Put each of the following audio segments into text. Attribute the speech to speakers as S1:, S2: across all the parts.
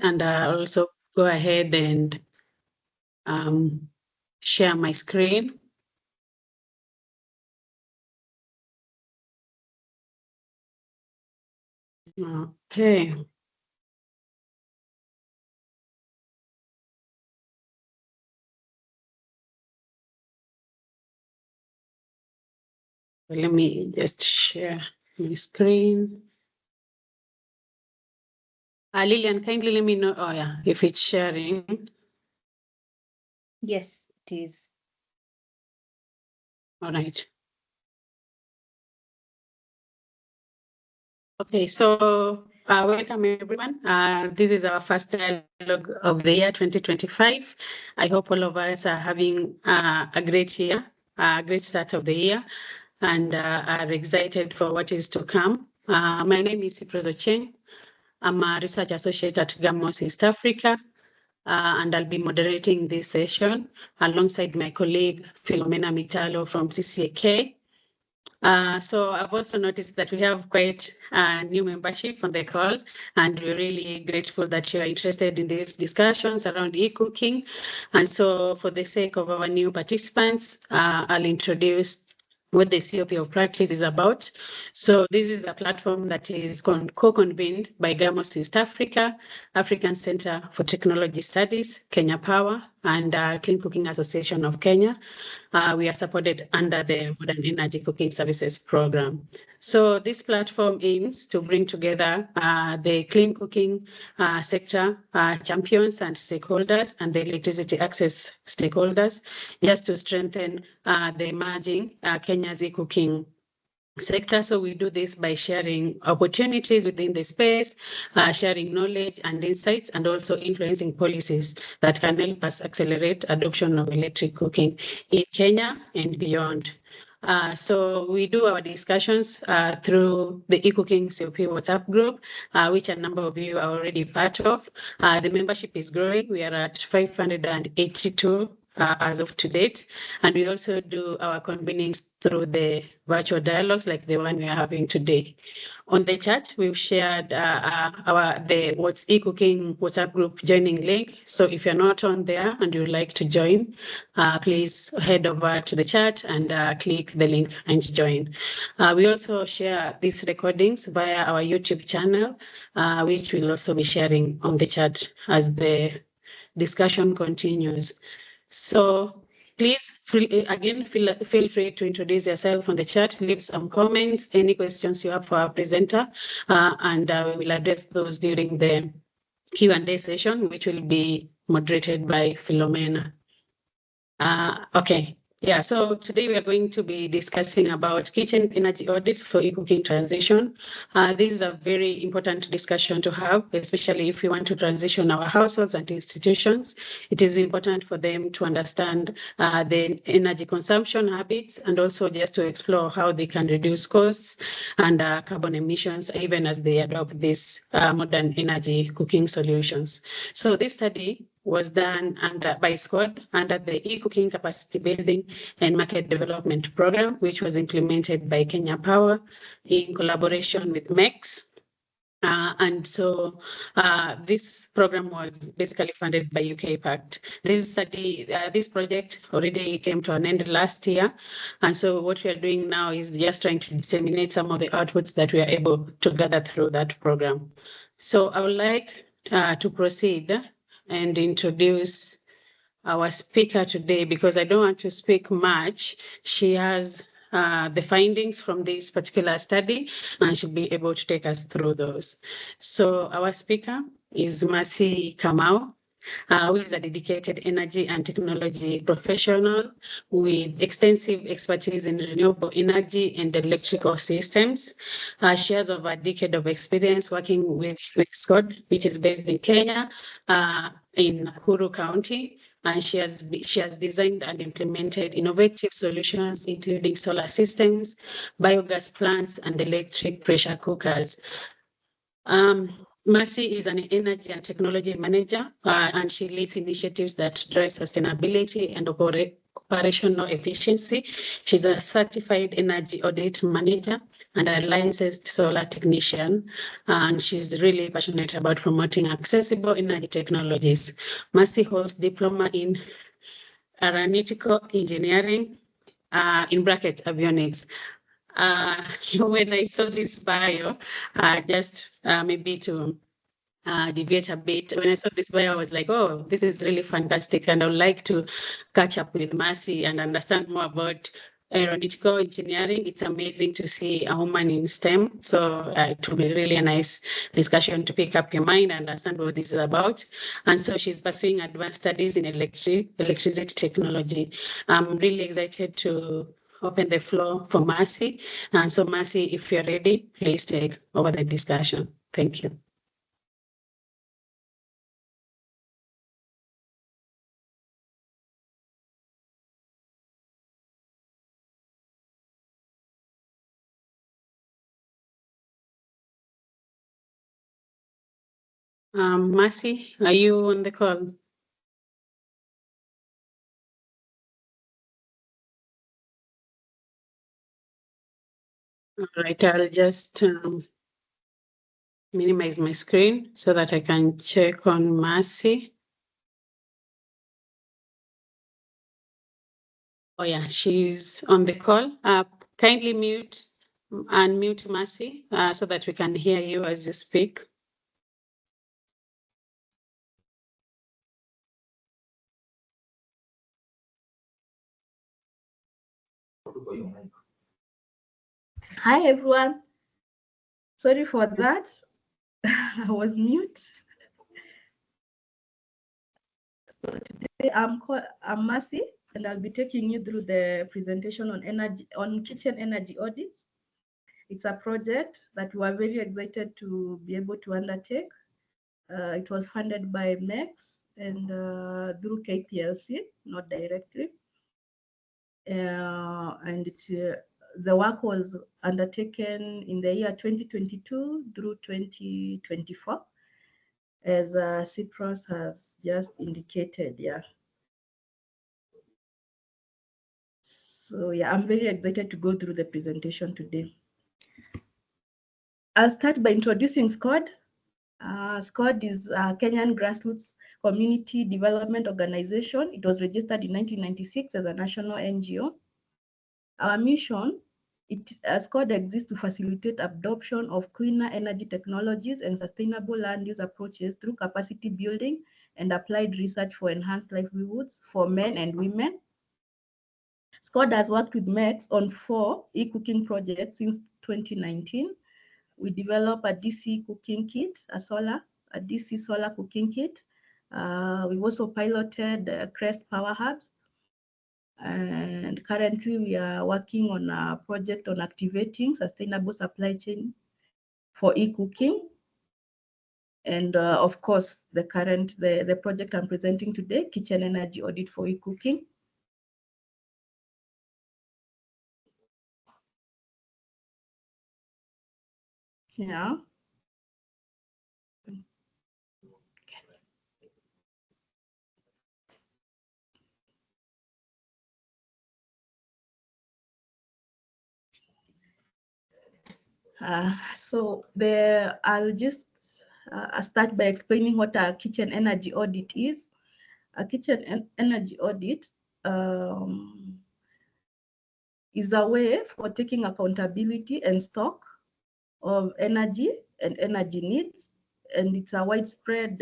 S1: and I'll also go ahead and share my screen. Okay. Let me just share my screen. Lillian, kindly let me know, oh yeah, if it's sharing.
S2: Yes, it is.
S1: All right. Okay, so welcome everyone. This is our first dialogue of the year 2025. I hope all of us are having a great year, a great start of the year, and are excited for what is to come. My name is Iprezo Cheng. I'm a research associate at Gamos East Africa, and I'll be moderating this session alongside my colleague Philomena Mitalo from CCAK. So I've also noticed that we have quite a new membership on the call, and we're really grateful that you are interested in these discussions around eCooking. And so for the sake of our new participants, I'll introduce what the CoP of practice is about. So this is a platform that is co-convened by Gamos East Africa, African Center for Technology Studies, Kenya Power, and Clean Cooking Association of Kenya. We are supported under the Modern Energy Cooking Services Program. So this platform aims to bring together the clean cooking sector champions and stakeholders and the electricity access stakeholders just to strengthen the emerging Kenya's e-cooking sector. So we do this by sharing opportunities within the space, sharing knowledge and insights, and also influencing policies that can help us accelerate adoption of electric cooking in Kenya and beyond. So we do our discussions through the eCooking CoP WhatsApp group, which a number of you are already part of. The membership is growing. We are at 582 as of to date. And we also do our convenings through the virtual dialogues like the one we are having today. On the chat, we've shared the What's eCooking WhatsApp group joining link. So if you're not on there and you'd like to join, please head over to the chat and click the link and join. We also share these recordings via our YouTube channel, which we'll also be sharing on the chat as the discussion continues. So please, feel free to introduce yourself on the chat, leave some comments, any questions you have for our presenter, and we will address those during the Q&A session, which will be moderated by Philomena. Okay. Yeah, so today we are going to be discussing about kitchen energy audits for e-cooking transition. This is a very important discussion to have, especially if we want to transition our households and institutions. It is important for them to understand the energy consumption habits and also just to explore how they can reduce costs and carbon emissions, even as they adopt these modern energy cooking solutions. So this study was done by SCODE under the eCooking Capacity Building and Market Development Program, which was implemented by Kenya Power in collaboration with MECS. And so this program was basically funded by UK PACT. This project already came to an end last year. And so what we are doing now is just trying to disseminate some of the outputs that we are able to gather through that program. So I would like to proceed and introduce our speaker today because I don't want to speak much. She has the findings from this particular study and she'll be able to take us through those. So our speaker is Mercy Kamau, who is a dedicated energy and technology professional with extensive expertise in renewable energy and electrical systems. She has over a decade of experience working with SCODE, which is based in Kenya, in Nakuru County. And she has designed and implemented innovative solutions, including solar systems, biogas plants, and electric pressure cookers. Mercy is an energy and technology manager, and she leads initiatives that drive sustainability and operational efficiency. She's a certified energy audit manager and a licensed solar technician, and she's really passionate about promoting accessible energy technologies. Mercy holds diploma in aeronautical engineering, in brackets avionics. When I saw this bio, just maybe to deviate a bit. When I saw this bio, I was like, oh, this is really fantastic. And I would like to catch up with Mercy and understand more about aeronautical engineering. It's amazing to see a woman in STEM. So it will be really a nice discussion to pick up your mind and understand what this is about. And so she's pursuing advanced studies in electricity technology. I'm really excited to open the floor for Mercy. And so Mercy, if you're ready, please take over the discussion. Thank you. Mercy, are you on the call? All right, I'll just minimize my screen so that I can check on Mercy. Oh yeah, she's on the call. Kindly unmute Mercy so that we can hear you as you speak.
S2: Hi everyone. Sorry for that. I was mute. So today I'm Mercy, and I'll be taking you through the presentation on kitchen energy audits. It's a project that we are very excited to be able to undertake. It was funded by MECS and through KPLC, not directly. And the work was undertaken in the year 2022 through 2024, as Cyprus has just indicated. Yeah. So yeah, I'm very excited to go through the presentation today. I'll start by introducing SCODE. SCODE is a Kenyan grassroots community development organization. It was registered in 1996 as a national NGO. Our mission, SCODE exists to facilitate adoption of cleaner energy technologies and sustainable land use approaches through capacity building and applied research for enhanced livelihoods for men and women. SCODE has worked with MECS on 4 e-cooking projects since 2019. We developed a DC cooking kit, a DC solar cooking kit. We've also piloted CREST power hubs. And currently we are working on a project on activating sustainable supply chain for e-cooking. And of course, the project I'm presenting today, kitchen energy audit for e-cooking. Yeah. I'll just start by explaining what a kitchen energy audit is. A kitchen energy audit is a way for taking accountability and stock of energy and energy needs, and it's a widespread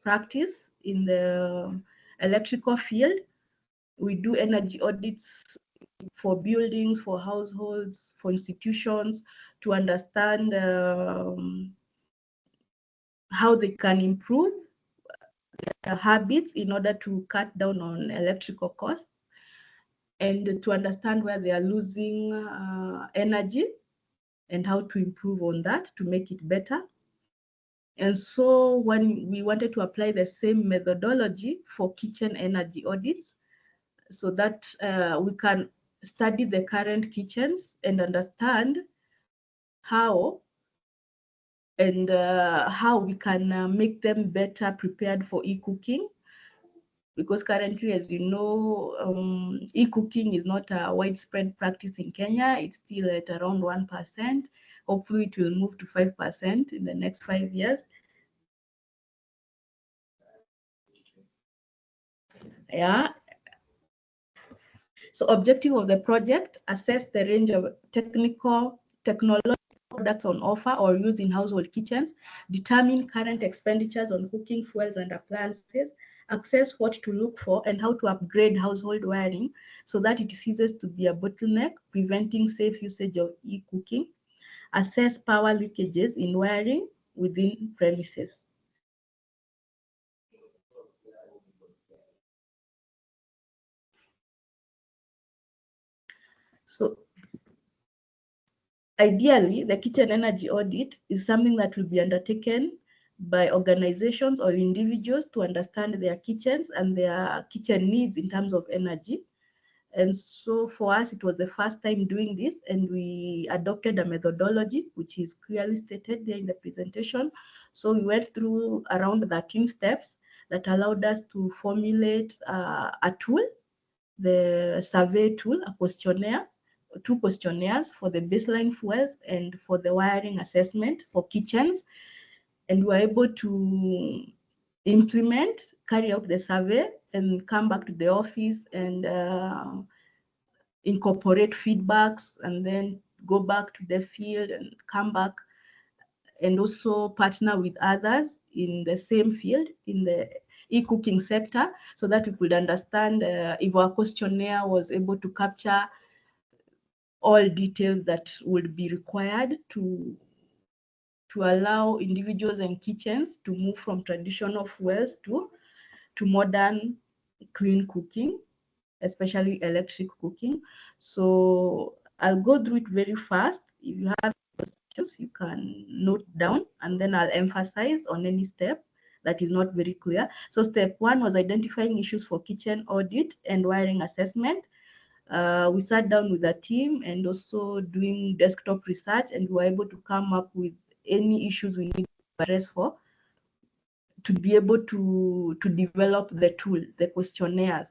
S2: practice in the electrical field. We do energy audits for buildings, for households, for institutions, to understand how they can improve their habits in order to cut down on electrical costs, and to understand where they are losing energy and how to improve on that to make it better. And so when we wanted to apply the same methodology for kitchen energy audits, so that we can study the current kitchens and understand how we can make them better prepared for e-cooking, because currently, as you know, e-cooking is not a widespread practice in Kenya. It's still at around 1%. Hopefully, it will move to 5% in the next 5 years. Yeah. So objective of the project, assess the range of technological products on offer or used in household kitchens, determine current expenditures on cooking fuels and appliances, assess what to look for and how to upgrade household wiring so that it ceases to be a bottleneck, preventing safe usage of e-cooking, assess power leakages in wiring within premises. So ideally, the kitchen energy audit is something that will be undertaken by organizations or individuals to understand their kitchens and their kitchen needs in terms of energy. And so for us, it was the first time doing this, and we adopted a methodology, which is clearly stated there in the presentation. So we went through around 13 steps that allowed us to formulate a tool, the survey tool, a questionnaire, 2 questionnaires for the baseline fuels and for the wiring assessment for kitchens. And we were able to implement, carry out the survey and come back to the office and incorporate feedbacks and then go back to the field and come back and also partner with others in the same field in the e-cooking sector so that we could understand if our questionnaire was able to capture all details that would be required to allow individuals and kitchens to move from traditional fuels to modern clean cooking, especially electric cooking. So I'll go through it very fast. If you have questions, you can note down, and then I'll emphasize on any step that is not very clear. So step 1 was identifying issues for kitchen audit and wiring assessment. We sat down with a team and also doing desktop research, and we were able to come up with any issues we need to address for to be able to develop the tool, the questionnaires.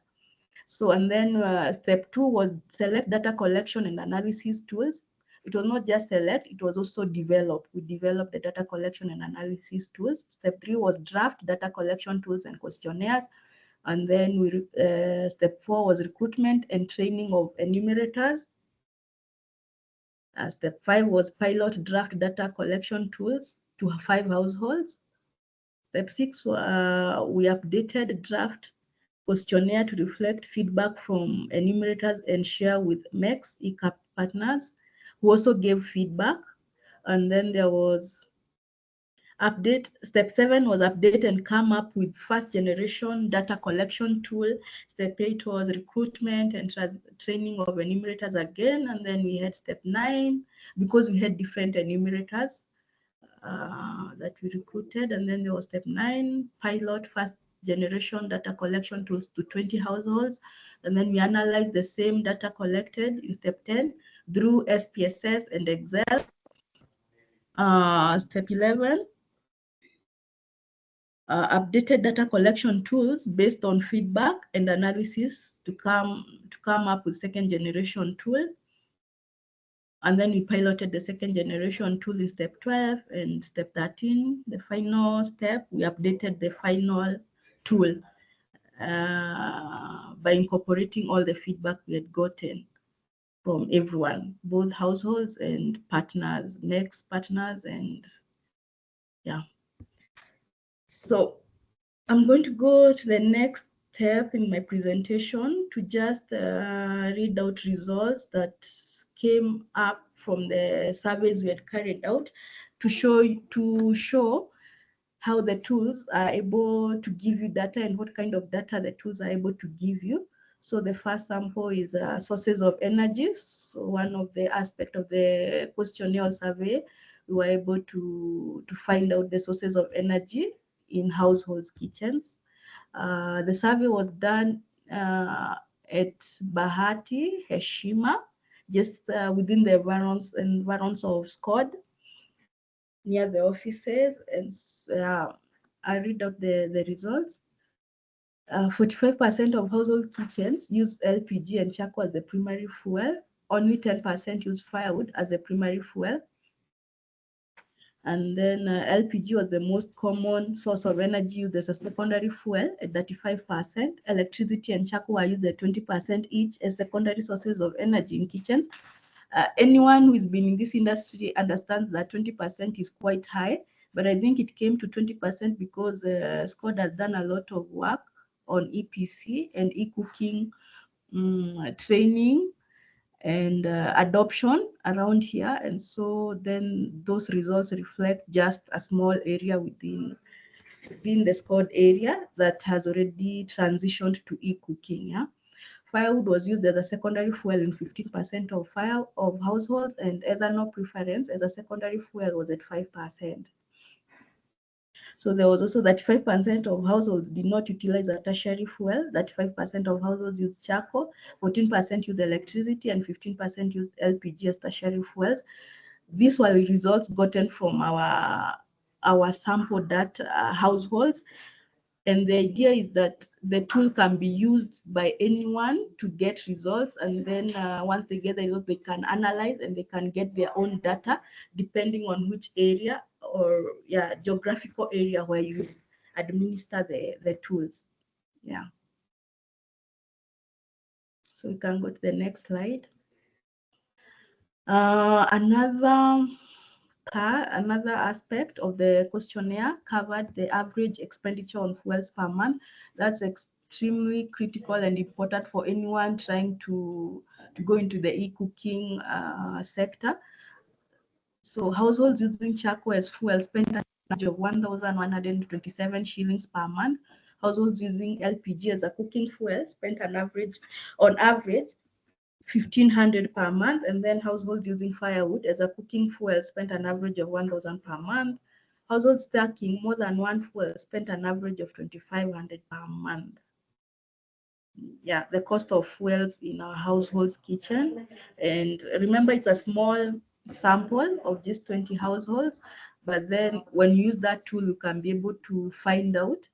S2: So, and then step 2 was select data collection and analysis tools. It was not just select, it was also develop. We developed the data collection and analysis tools. Step 3 was draft data collection tools and questionnaires. And then step 4 was recruitment and training of enumerators. Step 5 was pilot draft data collection tools to 5 households. Step 6, we updated draft questionnaire to reflect feedback from enumerators and share with MECS eCAP partners who also gave feedback. And then there was update. Step 7 was update and come up with first generation data collection tool. Step 8 was recruitment and training of enumerators again. And then we had step 9 because we had different enumerators that we recruited. And then there was step 9, pilot first generation data collection tools to 20 households. And then we analyzed the same data collected in step 10 through SPSS and Excel. Step 11, updated data collection tools based on feedback and analysis to come up with second generation tool. And then we piloted the second generation tool in step 12 and step 13. The final step, we updated the final tool by incorporating all the feedback we had gotten from everyone, both households and partners, MECS partners, and yeah. So I'm going to go to the next step in my presentation to just read out results that came up from the surveys we had carried out to show how the tools are able to give you data and what kind of data the tools are able to give you. So the first sample is sources of energy. So one of the aspects of the questionnaire survey, we were able to find out the sources of energy in households' kitchens. The survey was done at Bahati, Heshima, just within the environs of SCODE, near the offices. And I read out the results. 45% of household kitchens use LPG and charcoal as the primary fuel. Only 10% use firewood as the primary fuel. And then LPG was the most common source of energy used as a secondary fuel at 35%. Electricity and charcoal are used at 20% each as secondary sources of energy in kitchens. Anyone who's been in this industry understands that 20% is quite high, but I think it came to 20% because SCODE has done a lot of work on EPC and eCooking training and adoption around here. And so then those results reflect just a small area within the SCODE area that has already transitioned to eCooking. Yeah? Firewood was used as a secondary fuel in 15% of households, and ethanol preference as a secondary fuel was at 5%. So there was also that 5% of households did not utilize a tertiary fuel, that 5% of households used charcoal, 14% used electricity, and 15% used LPG as tertiary fuels. These were the results gotten from our sample data households. And the idea is that the tool can be used by anyone to get results. And then once they get the results, they can analyze and they can get their own data depending on which area or geographical area where you administer the tools. Yeah. So we can go to the next slide. Another aspect of the questionnaire covered the average expenditure on fuels per month. That's extremely critical and important for anyone trying to go into the eCooking sector. So households using charcoal as fuel spent an average of 1,127 shillings per month. Households using LPG as a cooking fuel spent on average 1,500 per month, and then households using firewood as a cooking fuel spent an average of 1,000 per month. Households stacking more than one fuel spent an average of 2,500 per month. Yeah, the cost of fuels in our household's kitchen. And remember, it's a small sample of just 20 households, but then when you use that tool, you can be able to find out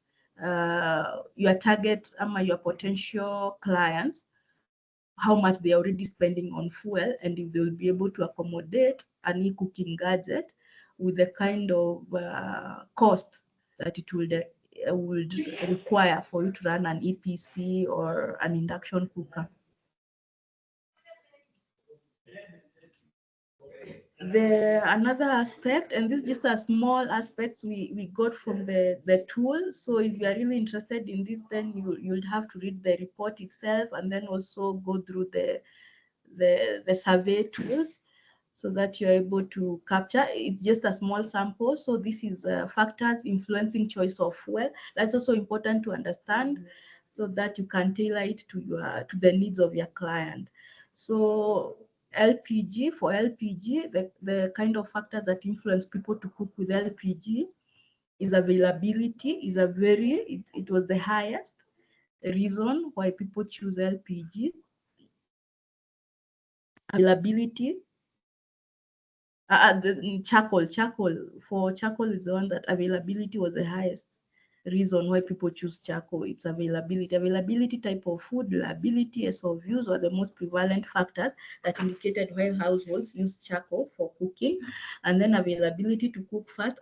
S2: your target, your potential clients, how much they're already spending on fuel, and if they'll be able to accommodate an e-cooking gadget with the kind of cost that it would require for you to run an EPC or an induction cooker. Another aspect, and this is just a small aspect we got from the tool. So if you are really interested in this, then you'll have to read the report itself and then also go through the survey tools so that you're able to capture. It's just a small sample. So this is factors influencing choice of fuel. That's also important to understand so that you can tailor it to the needs of your client. So LPG, the kind of factors that influence people to cook with LPG is availability. It was the highest reason why people choose LPG. Availability. The charcoal is the one that availability was the highest reason why people choose charcoal. It's availability, type of food, reliability, ease of use were the most prevalent factors that indicated why households use charcoal for cooking. And then availability to cook fast,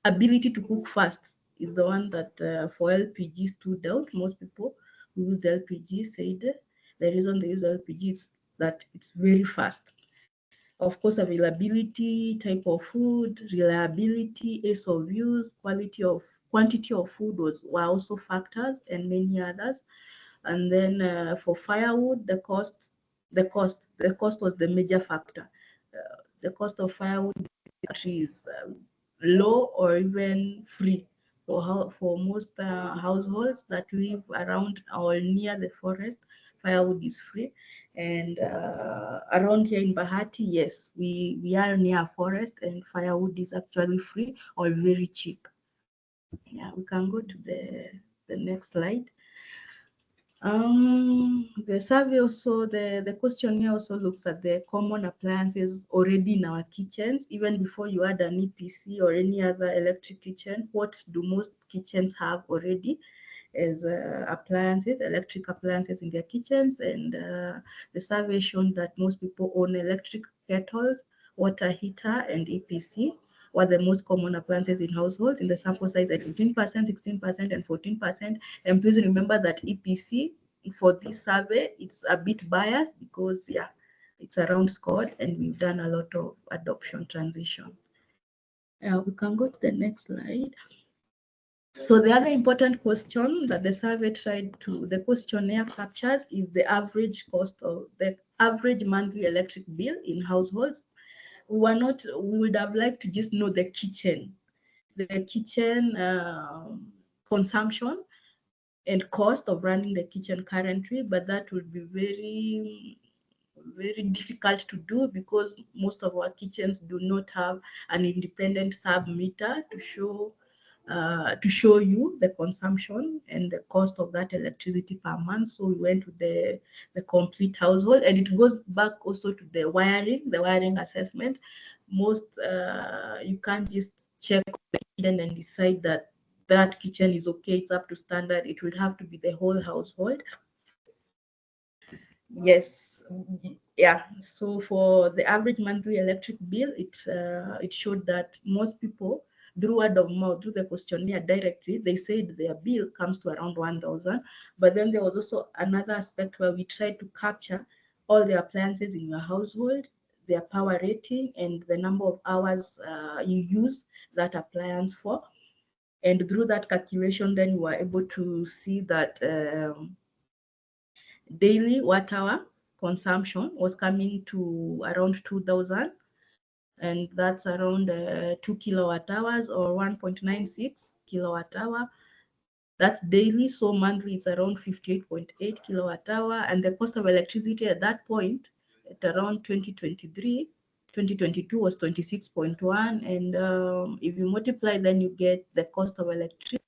S2: ability to cook fast is the one that for LPG stood out. Most people who used LPG said the reason they use LPG is that it's very fast. Of course, availability, type of food, reliability, ease of use, quantity of food were also factors, and many others. And then for firewood, the cost was the major factor. The cost of firewood is low or even free for most households that live around or near the forest. Firewood is free. And around here in Bahati, yes, we are near a forest, and firewood is actually free or very cheap. Yeah, we can go to the next slide. The survey also, the questionnaire also looks at the common appliances already in our kitchens. Even before you add an EPC or any other electric kitchen, what do most kitchens have already? as appliances, electric appliances in their kitchens. And the survey shown that most people own electric kettles, water heater, and EPC were the most common appliances in households, in the sample size at 15%, 16%, and 14%. And please remember that EPC for this survey, it's a bit biased because, yeah, it's around SCODE, and we've done a lot of adoption transition. We can go to the next slide. So the other important question that the survey the questionnaire captures is the average cost of the average monthly electric bill in households. We would have liked to just know the kitchen consumption and cost of running the kitchen currently, but that would be very, very difficult to do because most of our kitchens do not have an independent sub meter to show you the consumption and the cost of that electricity per month. So we went with the complete household, and it goes back also to the wiring assessment. Most you can't just check the kitchen and decide that that kitchen is okay, it's up to standard. It would have to be the whole household. Yes, yeah. So for the average monthly electric bill, it showed that most people, through word of mouth, through the questionnaire directly, they said their bill comes to around 1,000. But then there was also another aspect where we tried to capture all the appliances in your household, their power rating, and the number of hours you use that appliance for. And through that calculation, then we were able to see that daily watt hour consumption was coming to around 2,000, and that's around 2 kilowatt hours or 1.96 kilowatt hour. That's daily. So monthly it's around 58.8 kilowatt hour, and the cost of electricity at that point, at around 2022 was 26.1, and if you multiply, then you get the cost of electricity.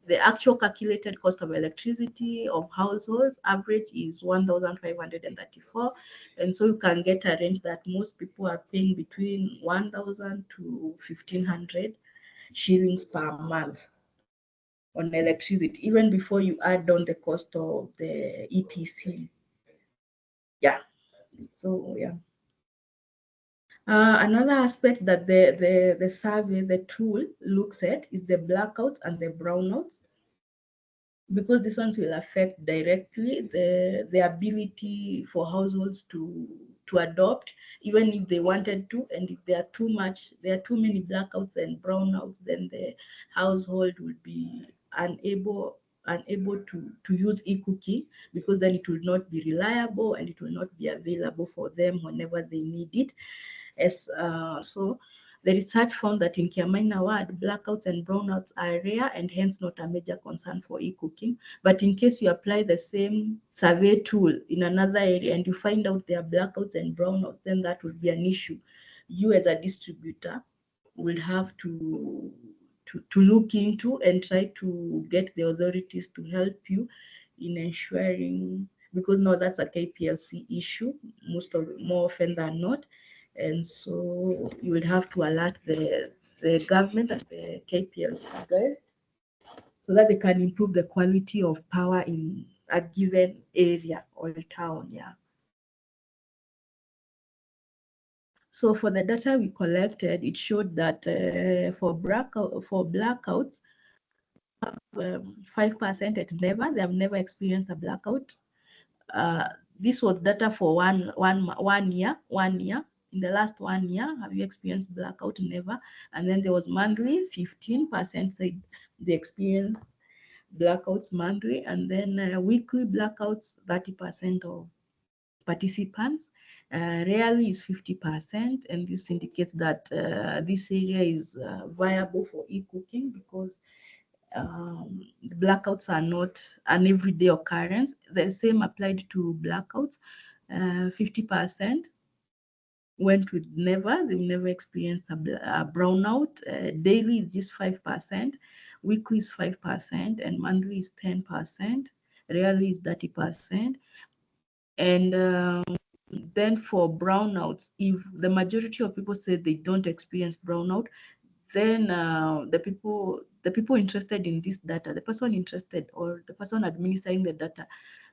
S2: The actual calculated cost of electricity of households average is 1,534, and so you can get a range that most people are paying between 1,000 to 1,500 shillings per month on electricity, even before you add on the cost of the EPC. Yeah. So yeah. Another aspect that the survey, the tool looks at is the blackouts and the brownouts, because these ones will affect directly the ability for households to adopt, even if they wanted to. And if there are too many blackouts and brownouts, then the household will be unable to use eCooking, because then it will not be reliable and it will not be available for them whenever they need it. So the research found that in Kiamaina ward, blackouts and brownouts are rare and hence not a major concern for eCooking. But in case you apply the same survey tool in another area and you find out there are blackouts and brownouts, then that will be an issue. You as a distributor will have to look into and try to get the authorities to help you in ensuring, because now that's a KPLC issue more often than not. And so you would have to alert the government and the KPLC guys so that they can improve the quality of power in a given area or town. Yeah. So for the data we collected, it showed that for blackouts, 5% they have never experienced a blackout. This was data for one year. In the last 1 year, have you experienced blackout? Never. And then there was monthly, 15% said they experienced blackouts monthly, and then weekly blackouts, 30% of participants. Rarely is 50%, and this indicates that this area is viable for eCooking, because blackouts are not an everyday occurrence. The same applied to blackouts. 50% went with never. They've never experienced a brownout. Daily is just 5%. Weekly is 5%, and monthly is 10%. Rarely is 30%. And then for brownouts, if the majority of people say they don't experience brownout, then the people interested in this data, the person interested or the person administering the data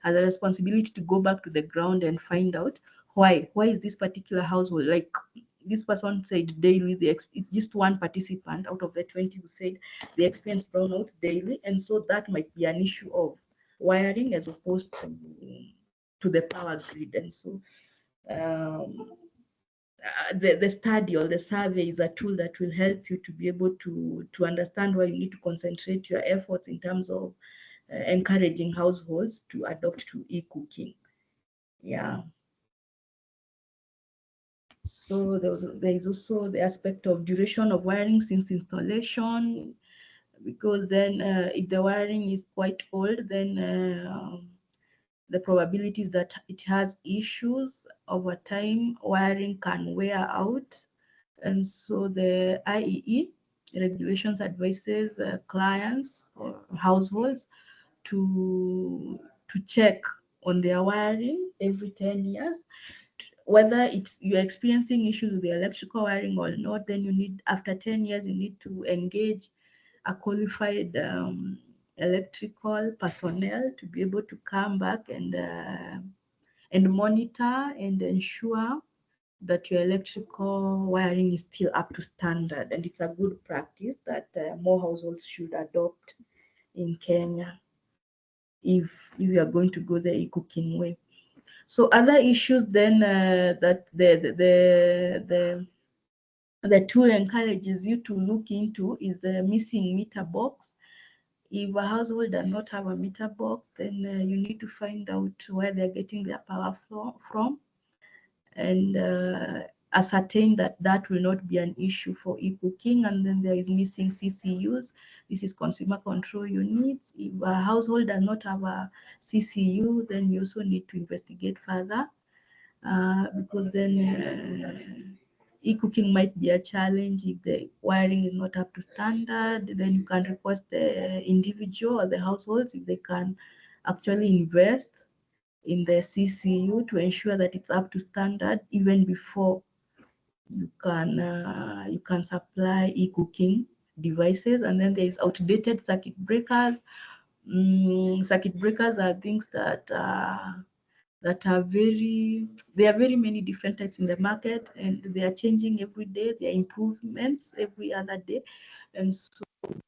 S2: has a responsibility to go back to the ground and find out why is this particular household, like this person said daily, it's just one participant out of the 20 who said they experience brownouts daily, and so that might be an issue of wiring as opposed to the power grid. And so the study or the survey is a tool that will help you to be able to understand where you need to concentrate your efforts in terms of encouraging households to adopt to eCooking. Yeah. So there is also the aspect of duration of wiring since installation, because then if the wiring is quite old, then the probabilities that it has issues over time, wiring can wear out. And so the IEE regulations advises clients or households to check on their wiring every 10 years. Whether you're experiencing issues with the electrical wiring or not, then you need, after 10 years, you need to engage a qualified electrical personnel to be able to come back and monitor and ensure that your electrical wiring is still up to standard. And it's a good practice that more households should adopt in Kenya if you are going to go the eCooking way. So other issues then that the tool encourages you to look into is the missing meter box. If a household does not have a meter box, then you need to find out where they're getting their power from, and ascertain that that will not be an issue for eCooking. And then there is missing CCUs. This is consumer control units. If a household does not have a CCU, then you also need to investigate further, because then eCooking might be a challenge. If the wiring is not up to standard, then you can request the individual or the households if they can actually invest in the CCU to ensure that it's up to standard even before you can supply eCooking devices. And then there is outdated circuit breakers. Circuit breakers are things that are there are very many different types in the market, and they are changing every day. There are improvements every other day, and so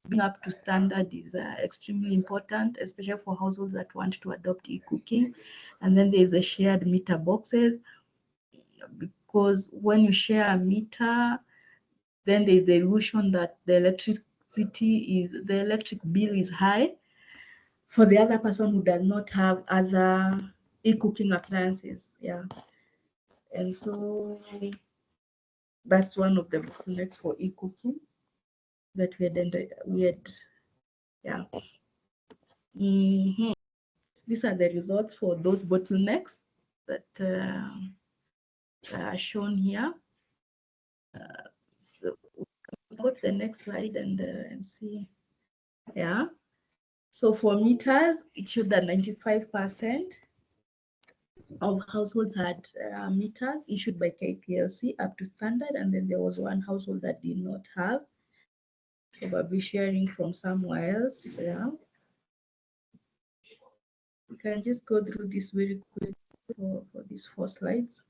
S2: being up to standard is extremely important, especially for households that want to adopt eCooking. And then there's the shared meter boxes, because when you share a meter, then there's the illusion that the electric bill is high for the other person who does not have other eCooking appliances. Yeah. And so that's one of the bottlenecks for eCooking that we had. Yeah. These are the results for those bottlenecks that are shown here. So we'll go to the next slide and see. Yeah. So for meters, it showed that 95% of households had meters issued by KPLC up to standard, and then there was one household that did not have, probably sharing from somewhere else. Yeah. We can just go through this very quickly for these 4 slides.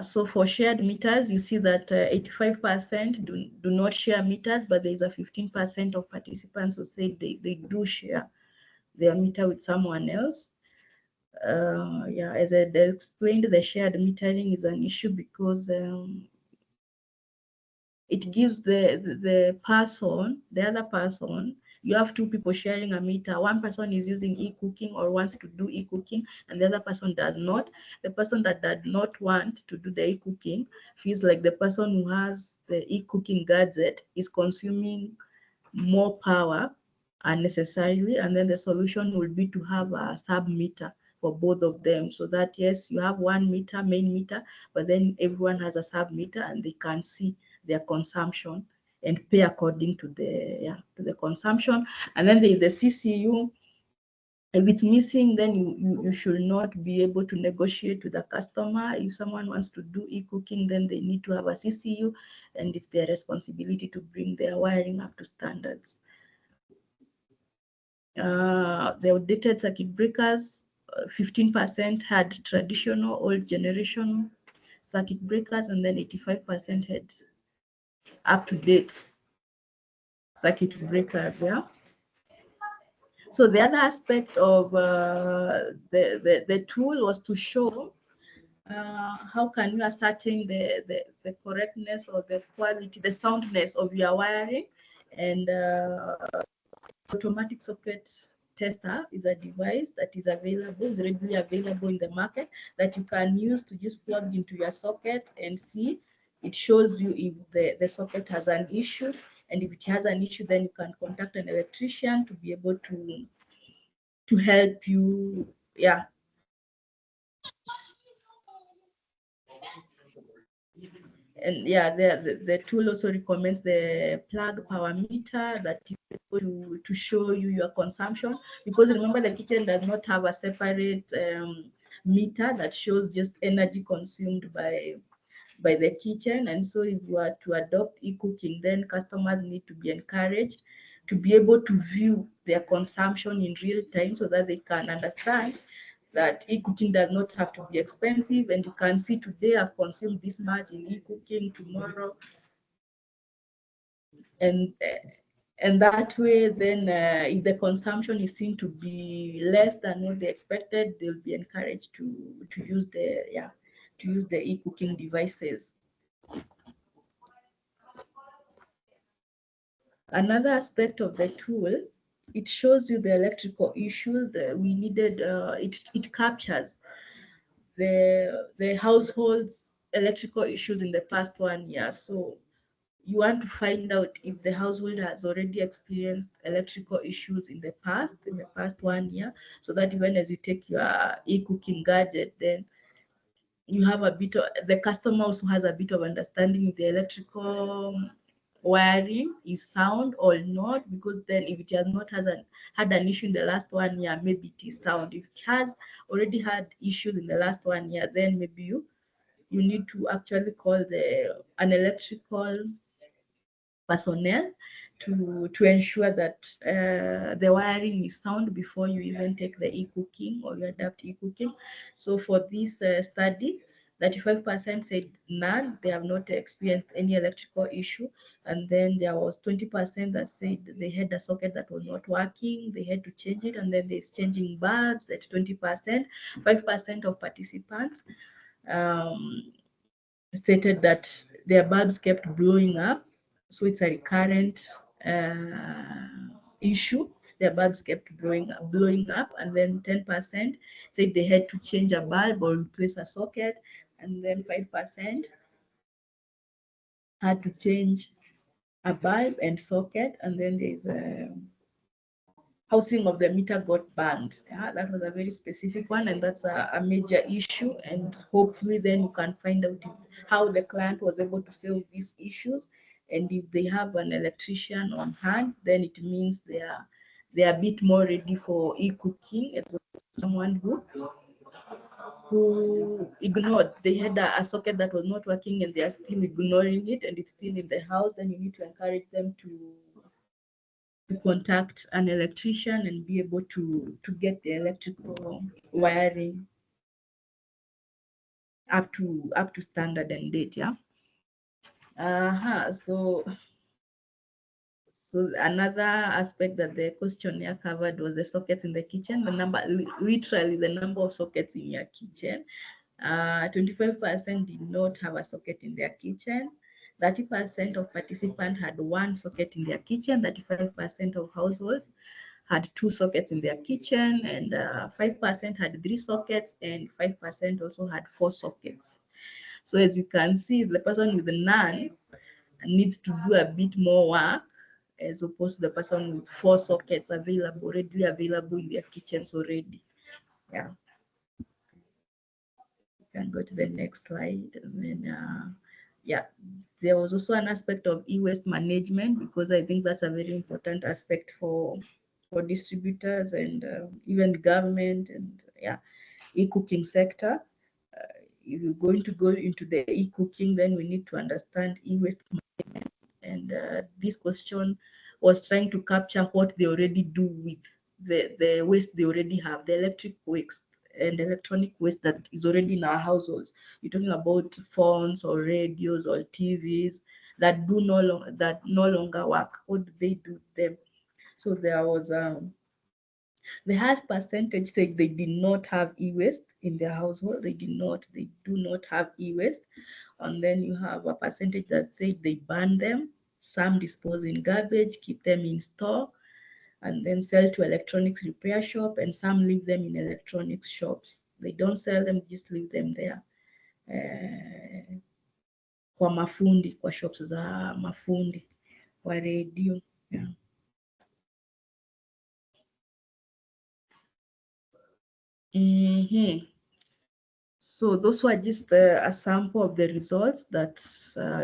S2: So for shared meters, you see that 85% do not share meters, but there is a 15% of participants who say they do share their meter with someone else. Yeah, as I explained, the shared metering is an issue because it gives the other person, you have 2 people sharing a meter. One person is using eCooking or wants to do eCooking, and the other person does not. The person that does not want to do the eCooking feels like the person who has the eCooking gadget is consuming more power unnecessarily, and then the solution would be to have a sub meter for both of them, so that yes, you have one meter, main meter, but then everyone has a sub meter and they can see their consumption and pay according to the consumption. And then there is the CCU. If it's missing, then you should not be able to negotiate with the customer. If someone wants to do e-cooking, then they need to have a CCU, and it's their responsibility to bring their wiring up to standards. The outdated circuit breakers, 15% had traditional old generation circuit breakers, and then 85% had up-to-date circuit breakers. Yeah. So the other aspect of the tool was to show how can you ascertain the correctness or the quality, the soundness of your wiring. And automatic socket tester is a device that is available, is readily available in the market, that you can use to just plug into your socket and see. It shows you if the socket has an issue, and if it has an issue, then you can contact an electrician to be able to help you. Yeah. And yeah, the tool also recommends the plug power meter that is able to show you your consumption, because remember the kitchen does not have a separate meter that shows just energy consumed by the kitchen. And so if you are to adopt e-cooking, then customers need to be encouraged to be able to view their consumption in real time, so that they can understand that e-cooking does not have to be expensive, and you can see today I've consumed this much in e-cooking, tomorrow, and that way, then if the consumption is seen to be less than what they expected, they'll be encouraged to use the e-cooking devices. Another aspect of the tool, it shows you the electrical issues that we needed. It captures the household's electrical issues in the past 1 year. So you want to find out if the household has already experienced electrical issues in the past 1 year, so that even as you take your e-cooking gadget, then you have a bit of, the customer also has a bit of understanding if the electrical wiring is sound or not, because then if it has not had an issue in the last 1 year, maybe it is sound. If it has already had issues in the last 1 year, then maybe you need to actually call an electrical personnel to ensure that the wiring is sound before you even take the e-cooking or you adapt e-cooking. So for this study, 35% said none, they have not experienced any electrical issue. And then there was 20% that said they had a socket that was not working, they had to change it, and then there's changing bulbs at 20%. 5% of participants stated that their bulbs kept blowing up. So it's a recurrent issue. Their bulbs kept blowing up, and then 10% said they had to change a bulb or replace a socket, and then 5% had to change a bulb and socket, and then there's housing of the meter got burned. Yeah, that was a very specific one, and that's a major issue. And hopefully then you can find out how the client was able to solve these issues. And if they have an electrician on hand, then it means they are a bit more ready for e-cooking, as someone who ignored. They had a socket that was not working and they are still ignoring it, and it's still in the house. Then you need to encourage them to contact an electrician and be able to get the electrical wiring up to standard and date. Yeah. So another aspect that the questionnaire covered was the sockets in the kitchen, literally the number of sockets in your kitchen. 25% did not have a socket in their kitchen. 30% of participants had one socket in their kitchen. 35% of households had 2 sockets in their kitchen, and 5% had 3 sockets, and 5% also had 4 sockets. So as you can see, the person with none needs to do a bit more work, as opposed to the person with 4 sockets readily available in their kitchens already. Yeah. You can go to the next slide. And then, yeah, there was also an aspect of e-waste management, because I think that's a very important aspect for for distributors and even government and e-cooking sector. If you're going to go into the e-cooking, then we need to understand e-waste management. And this question was trying to capture what they already do with the waste they already have, the electric waste and electronic waste that is already in our households. You're talking about phones or radios or TVs that no longer work. What do they do with them? So there was the highest percentage said they did not have e-waste in their household. They do not have e-waste. And then you have a percentage that said they burn them. Some dispose in garbage, keep them in store, and then sell to electronics repair shop, and some leave them in electronics shops. They don't sell them, just leave them there. Kwa mafundi, kwa shops za mafundi wa radio. Yeah. So those were just a sample of the results that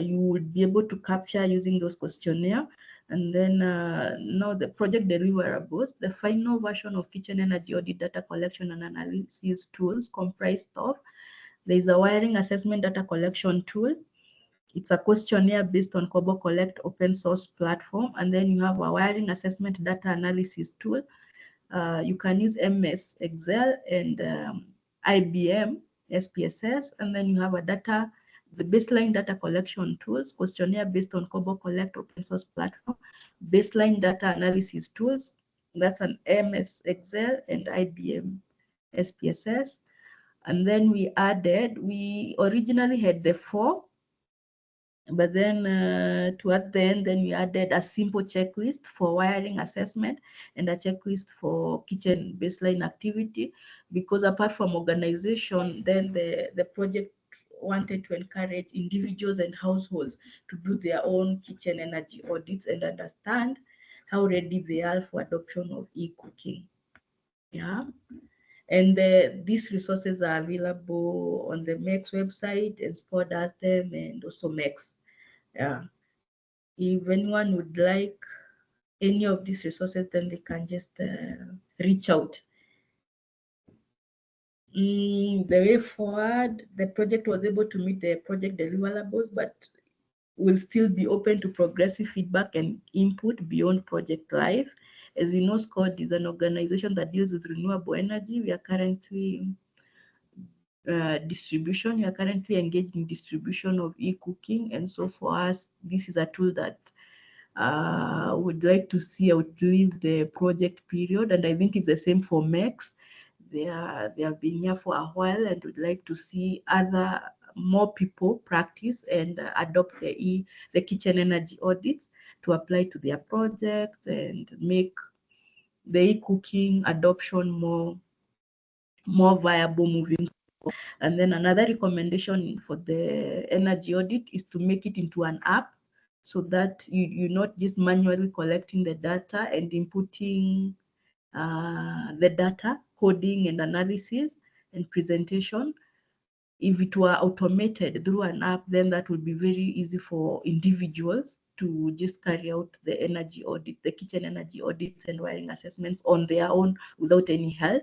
S2: you would be able to capture using those questionnaire. And then now the project deliverables, the final version of kitchen energy audit data collection and analysis tools comprised of, there's a wiring assessment data collection tool. It's a questionnaire based on CoP Collect open source platform. And then you have a wiring assessment data analysis tool. You can use MS Excel and IBM SPSS, and then you have the baseline data collection tools, questionnaire based on CoP Collect open source platform, baseline data analysis tools, that's an MS Excel and IBM SPSS. And then we originally had the 4, but then towards the end, then we added a simple checklist for wiring assessment and a checklist for kitchen baseline activity, because apart from organization, then the project wanted to encourage individuals and households to do their own kitchen energy audits and understand how ready they are for adoption of e-cooking. Yeah. And these resources are available on the MECS website, and SCODE has them, and also MECS. Yeah. If anyone would like any of these resources, then they can just reach out. The way forward, the project was able to meet the project deliverables, but will still be open to progressive feedback and input beyond project life. As you know, SCODE is an organization that deals with renewable energy. We are currently distribution. We are currently engaged in distribution of e-cooking, and so for us, this is a tool that would like to see outlive the project period, and I think it's the same for MECS. They have been here for a while and would like to see more people practice and adopt the kitchen energy audits to apply to their projects and make the e-cooking adoption more viable moving forward. And then another recommendation for the energy audit is to make it into an app, so that you're not just manually collecting the data and inputting the data, coding and analysis and presentation. If it were automated through an app, then that would be very easy for individuals to just carry out the energy audit, the kitchen energy audits and wiring assessments on their own without any help.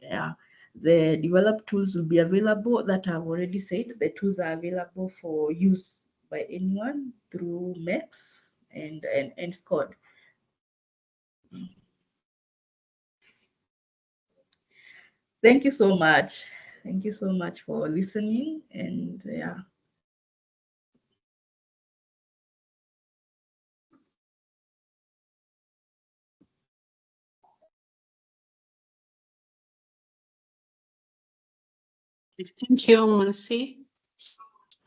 S2: Yeah. The developed tools will be available, that I've already said. The tools are available for use by anyone through MECS and SCODE. Thank you so much. Thank you so much for listening, and yeah.
S1: Thank you, Mercy,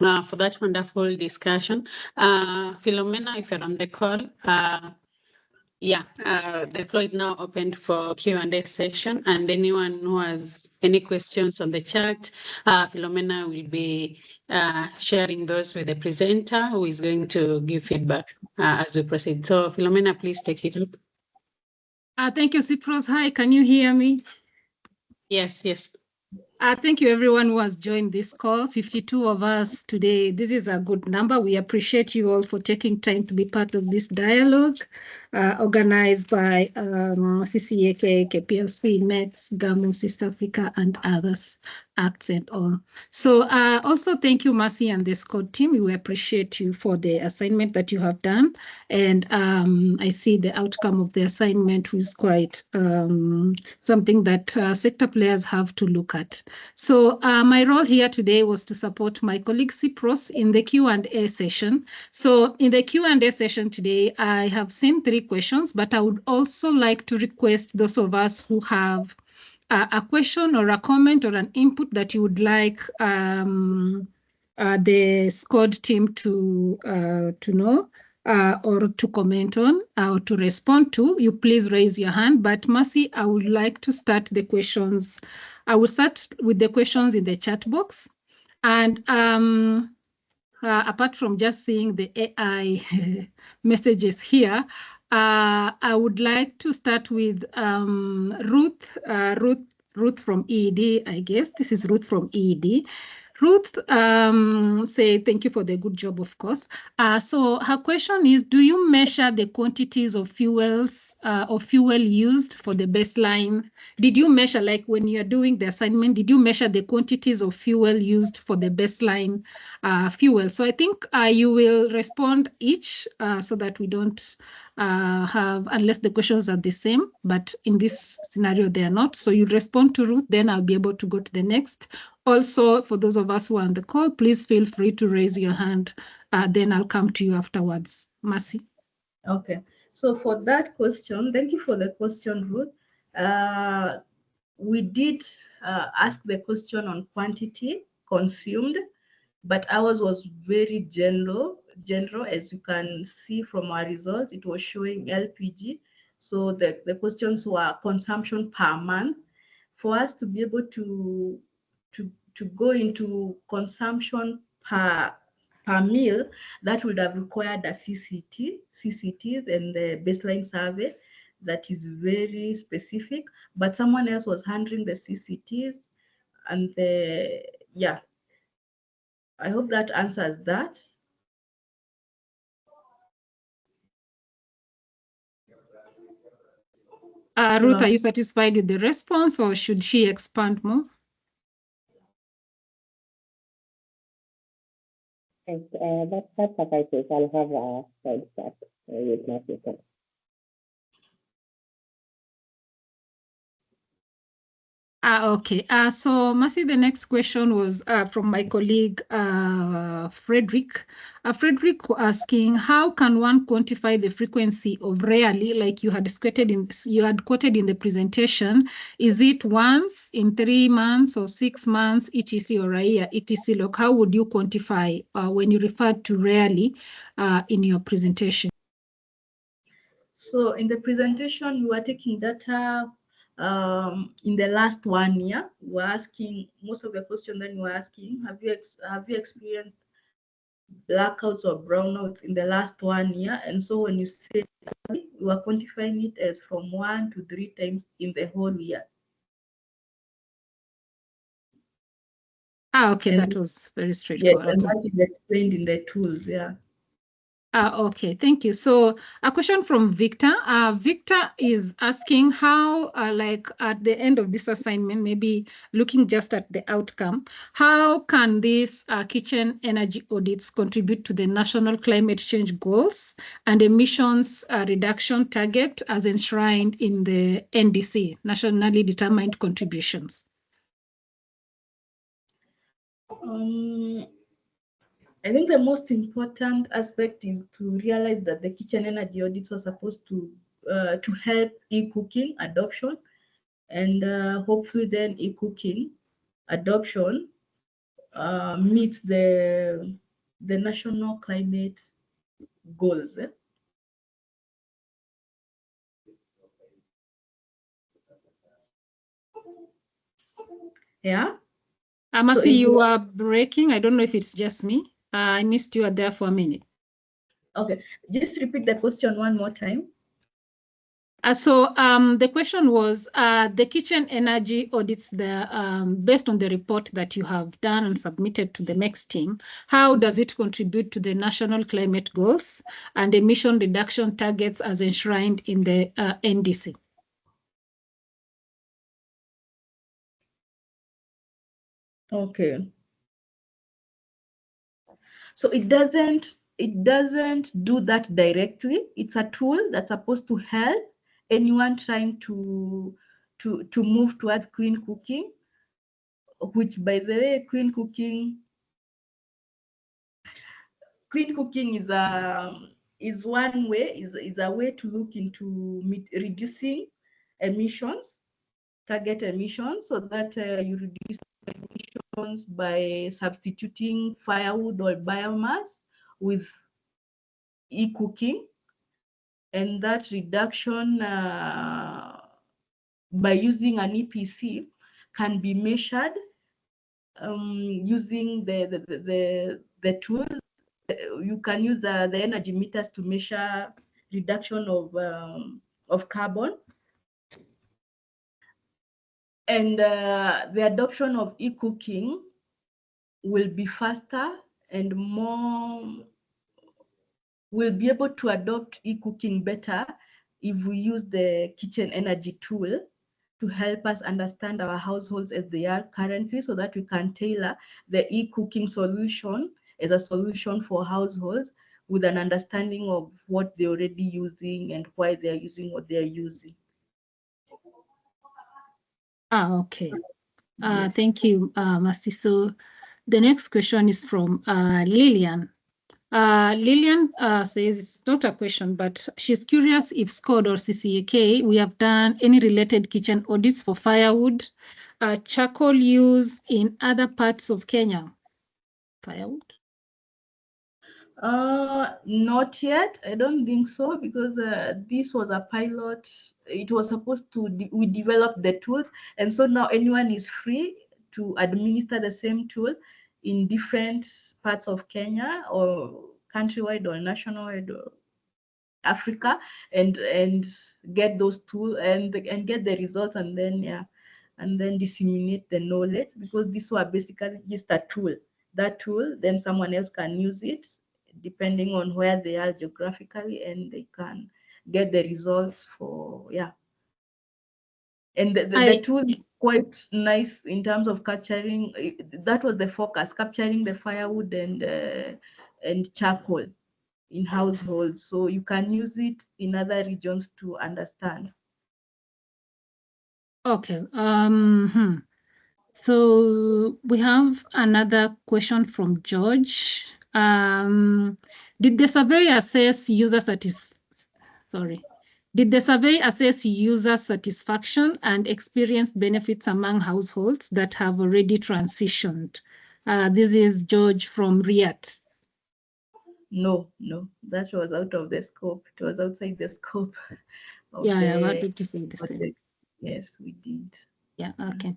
S1: for that wonderful discussion. Philomena, if you're on the call, the floor is now open for Q&A session, and anyone who has any questions on the chat, Philomena will be sharing those with the presenter, who is going to give feedback as we proceed. So Philomena, please take it up.
S3: Thank you, Cyprus. Hi, can you hear me?
S1: Yes.
S3: Thank you, everyone who has joined this call. 52 of us today. This is a good number. We appreciate you all for taking time to be part of this dialogue organized by CCAK, KPLC, MECS, Gamos East Africa, and others, ACTs and all. So also thank you, Mercy and the SCODE team. We appreciate you for the assignment that you have done. And I see the outcome of the assignment was quite something that sector players have to look at. So my role here today was to support my colleague Cypros in the Q&A session. So in the Q&A session today, I have seen 3 questions, but I would also like to request those of us who have a question or a comment or an input that you would like the SCODE team to know or to comment on or to respond to, you please raise your hand. But Mercy, I would like to start the questions. I will start with the questions in the chat box. And apart from just seeing the AI messages here, I would like to start with Ruth from EED, I guess. This is Ruth from EED. Ruth say thank you for the good job, of course. So her question is, do you measure the quantities of fuels or fuel used for the baseline? Did you measure, like when you're doing the assignment, did you measure the quantities of fuel used for the baseline fuel? So I think you will respond each so that we don't have, unless the questions are the same, but in this scenario, they are not. So you respond to Ruth, then I'll be able to go to the next. Also, for those of us who are on the call, please feel free to raise your hand. Then I'll come to you afterwards. Mercy.
S2: Okay. So for that question, thank you for the question, Ruth. We did ask the question on quantity consumed, but ours was very general. As you can see from our results, it was showing LPG. So the questions were consumption per month. For us to be able to go into consumption per meal, that would have required a CCTs and the baseline survey that is very specific, but someone else was handling the CCTs and yeah. I hope that answers that.
S3: Ruth, are you satisfied with the response, or should she expand more?
S4: Yes, that's suffices. I'll have a side chat with my people.
S3: Okay. So, Mercy, the next question was from my colleague, Frederick. Frederick asking, how can one quantify the frequency of rarely, like you had quoted in the presentation? Is it once in 3 months or 6 months, etc., or a year, etc.? Look, how would you quantify when you referred to rarely in your presentation?
S2: So in the presentation, we were taking data in the last 1 year. We're asking, most of the questions that we're asking, have you experienced blackouts or brownouts in the last 1 year? And so when you say we were quantifying it as from 1 to 3 times in the whole year.
S3: Okay, and that was very straightforward.
S2: Yes, and that is explained in the tools, yeah.
S3: Okay, thank you. So a question from Victor. Victor is asking how, like at the end of this assignment, maybe looking just at the outcome, how can these kitchen energy audits contribute to the national climate change goals and emissions reduction target as enshrined in the NDC, nationally determined contributions?
S2: I think the most important aspect is to realize that the kitchen energy audits are supposed to help eCooking adoption, and hopefully then eCooking adoption meets the national climate goals. Yeah.
S3: Mercy, so you are breaking. I don't know if it's just me. I missed you there for a minute.
S2: Okay, just repeat the question one more time.
S3: The question was the kitchen energy audits, based on the report that you have done and submitted to the MECS team, how does it contribute to the national climate goals and emission reduction targets as enshrined in the NDC?
S2: Okay. So it doesn't do that directly. It's a tool that's supposed to help anyone trying to move towards clean cooking, which, by the way, clean cooking is one way, is a way to look into reducing emissions, target emissions, so that you reduce emissions by substituting firewood or biomass with eCooking, and that reduction by using an EPC can be measured using the tools. You can use the energy meters to measure reduction of carbon, and the adoption of eCooking will be faster and more. We'll be able to adopt eCooking better if we use the kitchen energy tool to help us understand our households as they are currently, so that we can tailor the eCooking solution as a solution for households with an understanding of what they're already using and why they're using what they're using.
S3: Okay.
S2: Yes.
S3: Thank you, Mercy. So the next question is from Lillian. Lillian says it's not a question, but she's curious if SCODE or CCAK, we have done any related kitchen audits for firewood, charcoal use in other parts of Kenya. Firewood?
S2: Not yet. I don't think so, because this was a pilot. It was supposed to, we developed the tools, and so now anyone is free to administer the same tool in different parts of Kenya or countrywide or nationwide or Africa, and get those tools and get the results, and then disseminate the knowledge, because these were basically just a tool. That tool, then someone else can use it depending on where they are geographically, and they can get the results for, and the tool is quite nice in terms of capturing. That was the focus, capturing the firewood and charcoal in households, so you can use it in other regions to understand.
S3: Okay. So we have another question from George. Did the survey assess user satisfaction and experience benefits among households that have already transitioned? This is George from Riyadh.
S2: No, that was out of the scope. It was outside the scope.
S3: I wanted to say the same.
S2: Yes, we did.
S3: Yeah, okay.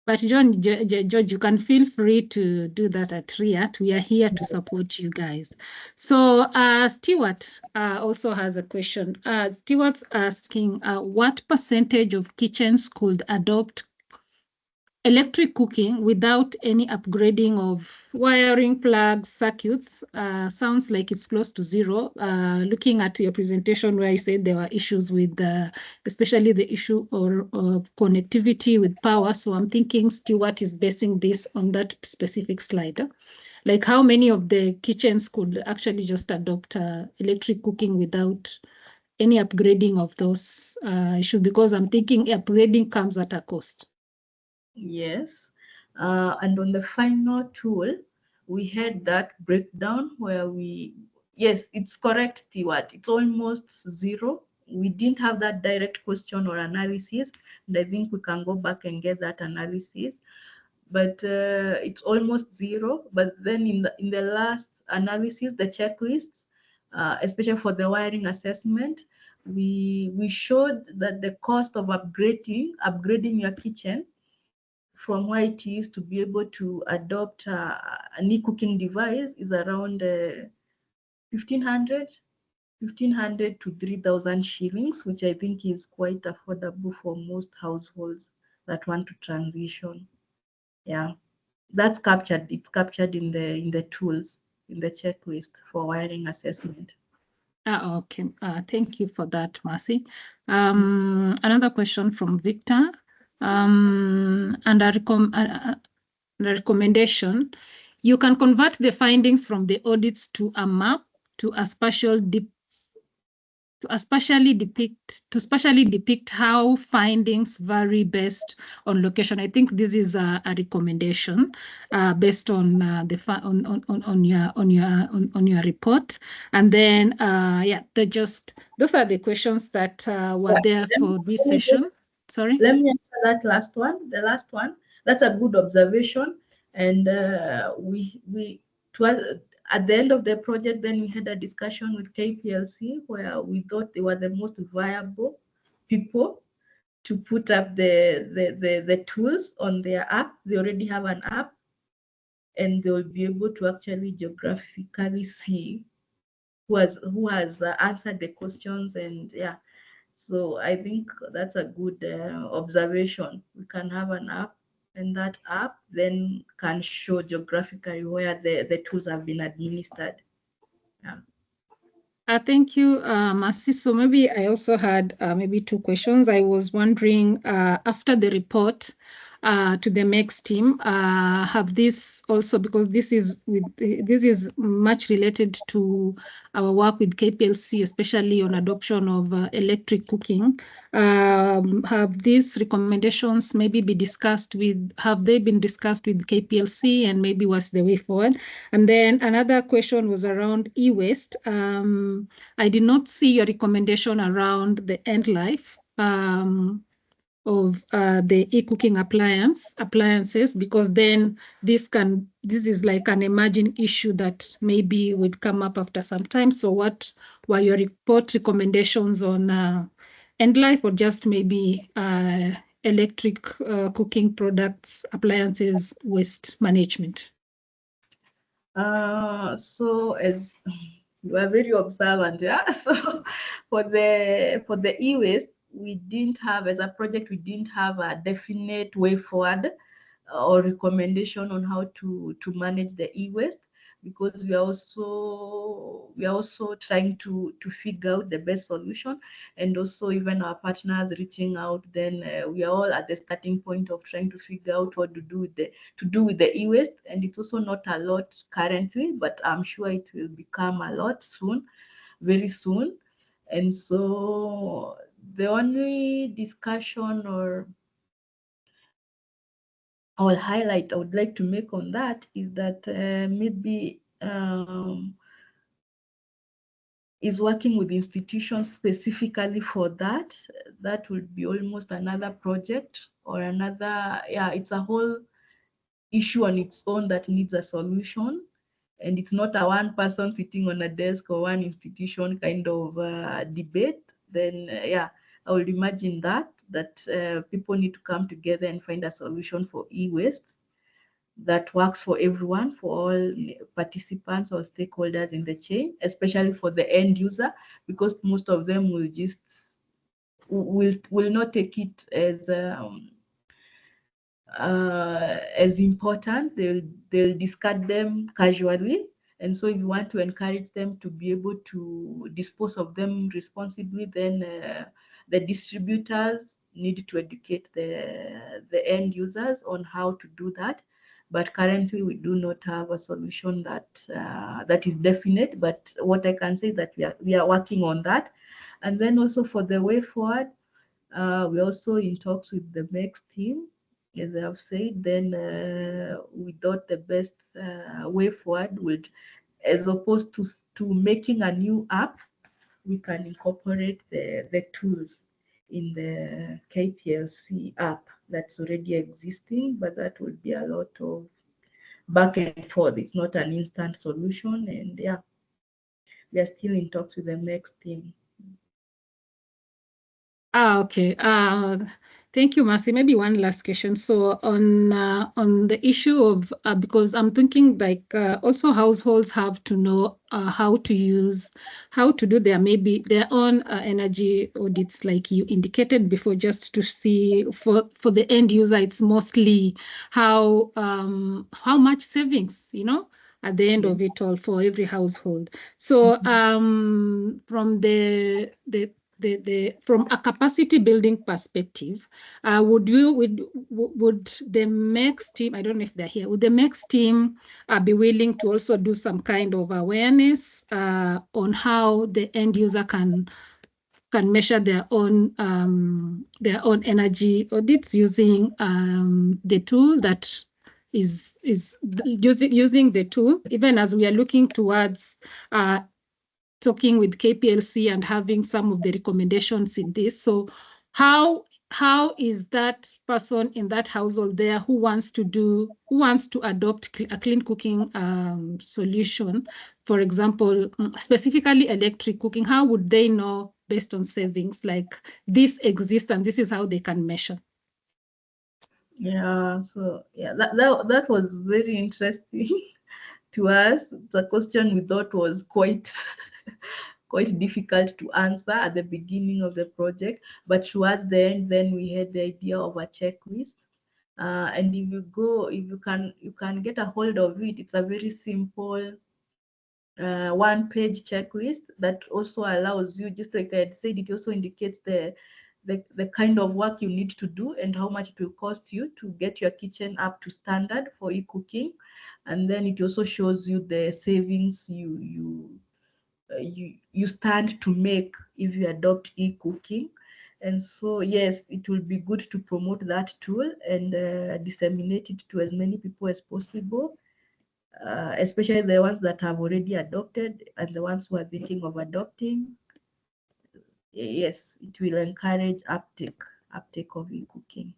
S3: But George, you can feel free to do that at Riyadh. We are here to support you guys. So Stewart also has a question. Stewart's asking, what percentage of kitchens could adopt electric cooking without any upgrading of wiring, plugs, circuits? Sounds like it's close to zero. Looking at your presentation where you said there were issues with, especially the issue of connectivity with power. So I'm thinking Stewart is basing this on that specific slide. Like how many of the kitchens could actually just adopt electric cooking without any upgrading of those issues? Because I'm thinking upgrading comes at a cost.
S2: Yes, and on the final tool, we had that breakdown where yes, it's correct, Stewart. It's almost zero. We didn't have that direct question or analysis, and I think we can go back and get that analysis. But it's almost zero. But then in the last analysis, the checklists, especially for the wiring assessment, we showed that the cost of upgrading your kitchen from where it is to be able to adopt an e-cooking device is around 1,500 1,500 to 3,000 shillings, which I think is quite affordable for most households that want to transition. Yeah, that's captured. It's captured in the tools, in the checklist for wiring assessment.
S3: Okay, thank you for that, Mercy. Another question from Victor. And a recommendation, you can convert the findings from the audits to a map to spatially depict how findings vary based on location. I think this is a recommendation based on your report. And then yeah, those are the questions that were there for this session. Sorry.
S2: Let me answer that last one. The last one. That's a good observation. And at the end of the project, then we had a discussion with KPLC where we thought they were the most viable people to put up the tools on their app. They already have an app, and they will be able to actually geographically see who has answered the questions. And yeah, so I think that's a good observation. We can have an app, and that app then can show geographically where the tools have been administered. Yeah.
S3: Thank you, Mercy. So maybe I also had maybe two questions. I was wondering, after the report to the MECS team, have this also, because this is much related to our work with KPLC, especially on adoption of electric cooking. Have these recommendations maybe been discussed with? Have they been discussed with KPLC, and maybe what's the way forward? And then another question was around e-waste. I did not see your recommendation around the end life of the e-cooking appliances, because then this is like an emerging issue that maybe would come up after some time. So what were your report recommendations on end life, or just maybe electric cooking products, appliances, waste management?
S2: So as you are very observant, yeah. So for the e-waste, we didn't have, as a project, we didn't have a definite way forward or recommendation on how to manage the e-waste, because we are also trying to figure out the best solution, and also even our partners reaching out. Then we are all at the starting point of trying to figure out what to do with the e-waste, and it's also not a lot currently, but I'm sure it will become a lot soon, very soon. And so the only discussion or highlight I would like to make on that is that maybe is working with institutions specifically for that. That would be almost another project or another, yeah, it's a whole issue on its own that needs a solution. And it's not a one person sitting on a desk or one institution kind of debate. Then yeah, I would imagine that people need to come together and find a solution for e-waste that works for everyone, for all participants or stakeholders in the chain, especially for the end user, because most of them will just will not take it as important. They'll discard them casually. And so if you want to encourage them to be able to dispose of them responsibly, then the distributors need to educate the end users on how to do that. But currently we do not have a solution that is definite. But what I can say is that we are working on that. And then also for the way forward, we're also in talks with the MECS team. As I've said, then we thought the best way forward would, as opposed to making a new app, we can incorporate the tools in the KPLC app that's already existing, but that would be a lot of back and forth. It's not an instant solution, and yeah, we are still in talks with the MECS team.
S3: Okay. Thank you, Mercy. Maybe one last question. So on the issue of because I'm thinking like also households have to know how to do their own energy audits, like you indicated before, just to see for the end user. It's mostly how much savings, at the end of it all for every household. So from from a capacity building perspective, would the MECS team, I don't know if they're here, would the MECS team be willing to also do some kind of awareness on how the end user can measure their own energy audits using the tool that is using the tool, even as we are looking towards talking with KPLC and having some of the recommendations in this. So how is that person in that household there who wants to adopt a clean cooking solution, for example, specifically electric cooking, how would they know based on savings like this exists and this is how they can measure?
S2: Yeah, so yeah, that was very interesting to us. It's a question we thought was quite difficult to answer at the beginning of the project, but towards the end, then we had the idea of a checklist. And if you can get a hold of it, it's a very simple one-page checklist that also allows you, just like I had said, it also indicates the kind of work you need to do and how much it will cost you to get your kitchen up to standard for e-cooking. And then it also shows you the savings you stand to make if you adopt e-cooking. And so, yes, it will be good to promote that tool and disseminate it to as many people as possible, especially the ones that have already adopted and the ones who are thinking of adopting. Yes, it will encourage uptake of e-cooking.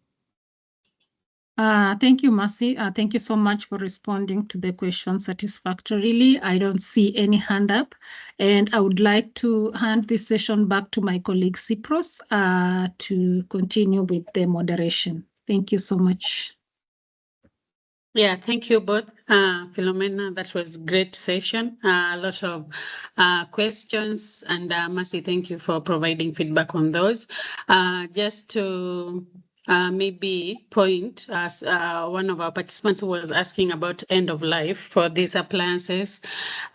S3: Thank you, Mercy. Thank you so much for responding to the question satisfactorily. I don't see any hand up, and I would like to hand this session back to my colleague Cyprus to continue with the moderation. Thank you so much.
S1: Yeah, thank you both, Philomena. That was a great session. A lot of questions, and Mercy, thank you for providing feedback on those. Just to maybe point, as one of our participants was asking about end of life for these appliances,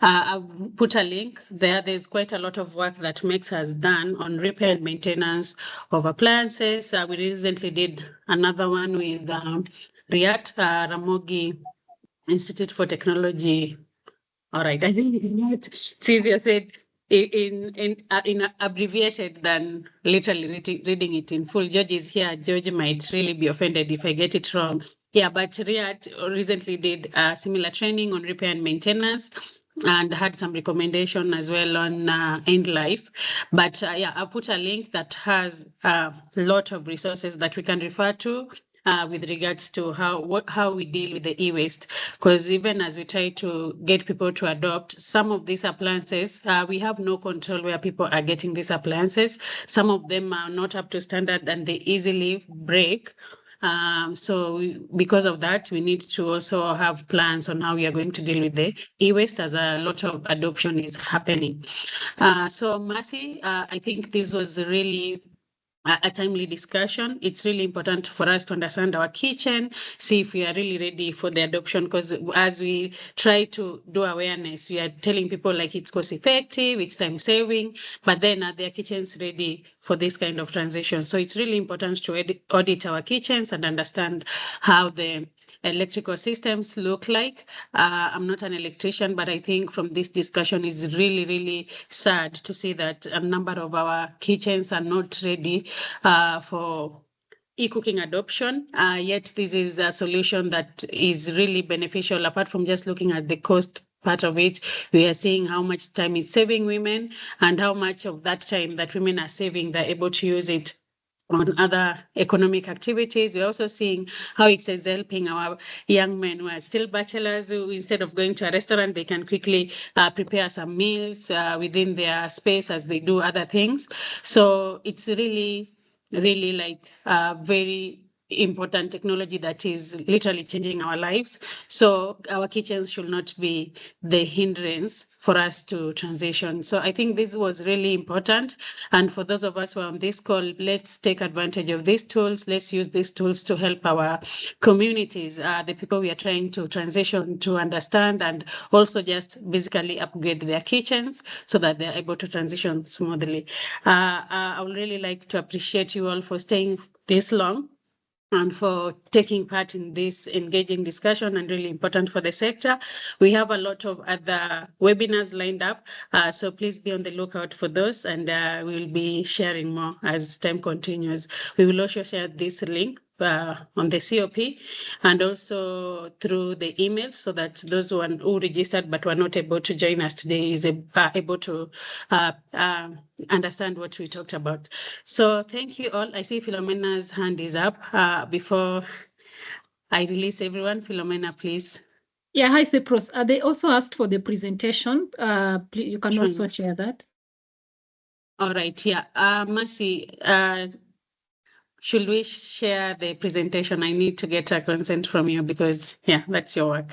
S1: I've put a link there. There's quite a lot of work that MECS has done on repair and maintenance of appliances. We recently did another one with RIAT, Ramogi Institute for Technology. All right, I think it's easier said in abbreviated than literally reading it in full. George is here. George might really be offended if I get it wrong. Yeah, but RIAT recently did similar training on repair and maintenance and had some recommendation as well on end life. But yeah, I'll put a link that has a lot of resources that we can refer to with regards to how we deal with the e-waste, because even as we try to get people to adopt some of these appliances, we have no control where people are getting these appliances. Some of them are not up to standard and they easily break. Because of that, we need to also have plans on how we are going to deal with the e-waste, as a lot of adoption is happening. So Mercy, I think this was really a timely discussion. It's really important for us to understand our kitchen, see if we are really ready for the adoption, because as we try to do awareness, we are telling people like it's cost effective, it's time saving, but then are their kitchens ready for this kind of transition? So it's really important to audit our kitchens and understand how the electrical systems look like. I'm not an electrician, but I think from this discussion is really, really sad to see that a number of our kitchens are not ready for e-cooking adoption. Yet this is a solution that is really beneficial. Apart from just looking at the cost part of it, we are seeing how much time it's saving women and how much of that time that women are saving, they're able to use it on other economic activities. We're also seeing how it is helping our young men who are still bachelors, who instead of going to a restaurant, they can quickly prepare some meals within their space as they do other things. So it's really really like very important technology that is literally changing our lives. So our kitchens should not be the hindrance for us to transition. So I think this was really important. And for those of us who are on this call, let's take advantage of these tools. Let's use these tools to help our communities, the people we are trying to transition to understand, and also just basically upgrade their kitchens so that they're able to transition smoothly. I would really like to appreciate you all for staying this long and for taking part in this engaging discussion and really important for the sector. We have a lot of other webinars lined up, so please be on the lookout for those, and we'll be sharing more as time continues. We will also share this link on the COP and also through the email, so that those who registered but were not able to join us today is able to understand what we talked about. So thank you all. I see Philomena's hand is up. Before I release everyone, Philomena, please.
S3: Yeah, hi, Cyprus. They also asked for the presentation. Please, you can also share that.
S1: All right, yeah. Mercy, should we share the presentation? I need to get a consent from you because, yeah, that's your work.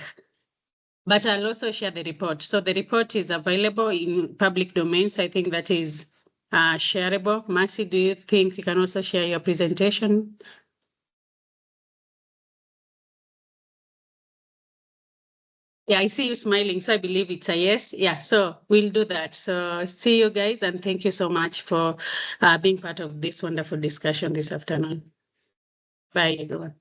S1: But I'll also share the report. So the report is available in public domain. So I think that is shareable. Mercy, do you think you can also share your presentation? Yeah, I see you smiling, so I believe it's a yes. Yeah, so we'll do that. So see you guys, and thank you so much for being part of this wonderful discussion this afternoon. Bye, everyone.